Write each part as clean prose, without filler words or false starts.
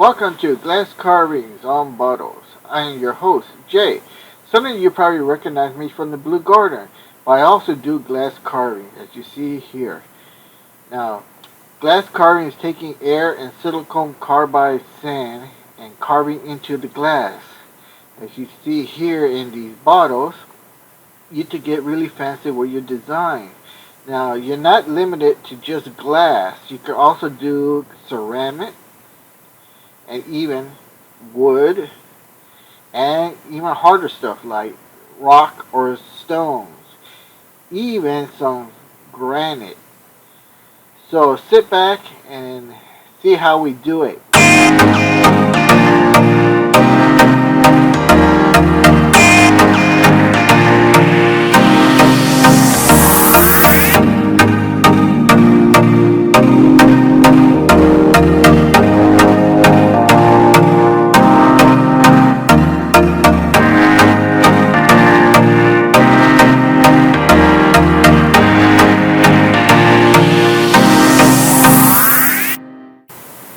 Welcome to Glass Carvings on Bottles. I am your host, Jay. Some of you probably recognize me from the Blue Garden, but I also do glass carving, as you see here. Now, glass carving is taking air and silicone carbide sand and carving into the glass. As you see here in these bottles, you can get really fancy with your design. Now, you're not limited to just glass. You can also do ceramic, and even wood, and even harder stuff like rock or stones, even some granite. So sit back and see how we do it.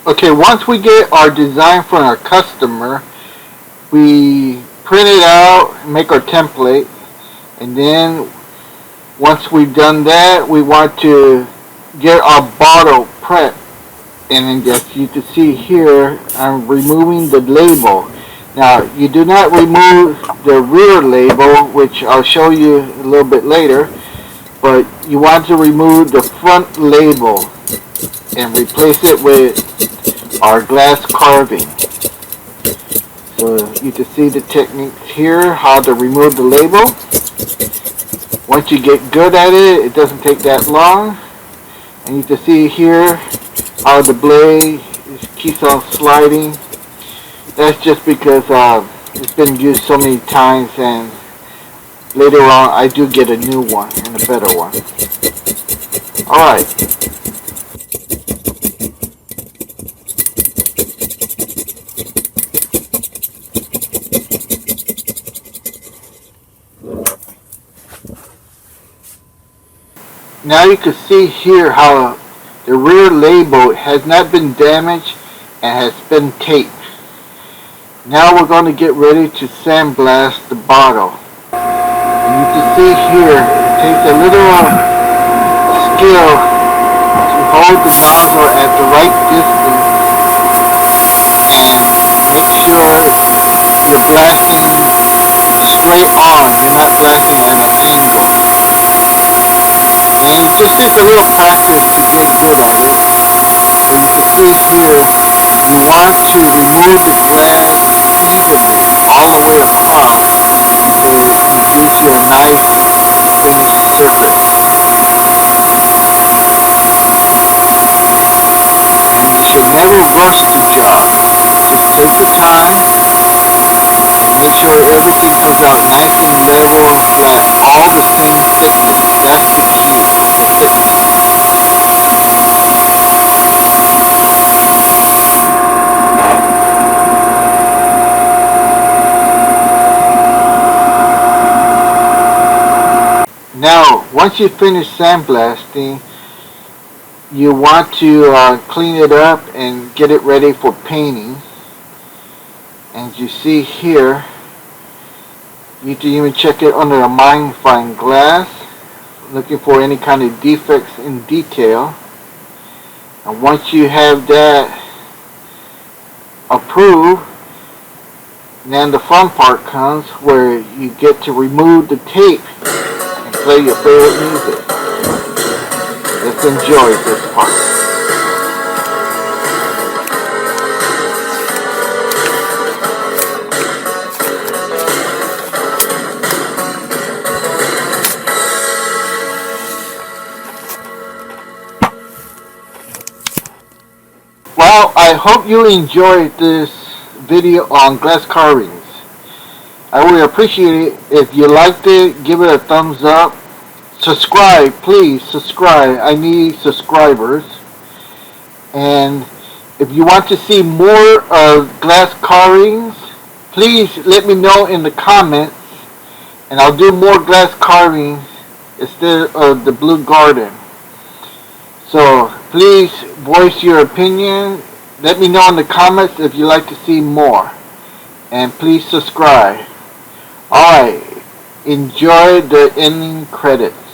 Okay, once we get our design from our customer, we print it out, make our template, and then once we've done that, we want to get our bottle prepped. And then as you can see here, I'm removing the label. Now, you do not remove the rear label, which I'll show you a little bit later, but you want to remove the front label and replace it with our glass carving. So you can see the techniques here, how to remove the label. Once you get good at it, it doesn't take that long. And you can see here how the blade keeps on sliding. That's just because it's been used so many times, and later on I do get a new one and a better one. Alright. Now you can see here how the rear label has not been damaged and has been taped. Now we're going to get ready to sandblast the bottle. And you can see here it takes a little skill to hold the nozzle at the right distance and make sure you're blasting straight on. You're not blasting at an angle. And it just takes a little practice to get good at it. But you can see here, you want to remove the glass evenly all the way across so it gives you a nice finished surface. And you should never rush the job. Just take your time and make sure everything comes out nice and level and flat, all the same thickness. That's the key, the thickness. Now, once you finish sandblasting, you want to clean it up and get it ready for painting. As you see here, you can even check it under a magnifying glass, looking for any kind of defects in detail. And once you have that approved, then the fun part comes where you get to remove the tape and play your favorite music. Let's enjoy this part. Well, I hope you enjoyed this video on glass carvings. I really appreciate it. If you liked it, give it a thumbs up. Subscribe, please subscribe. I need subscribers. And if you want to see more of glass carvings, please let me know in the comments, and I'll do more glass carvings instead of the Blue Garden. So please voice your opinion let me know in the comments if you'd like to see more. And please subscribe. Alright, enjoy the ending credits.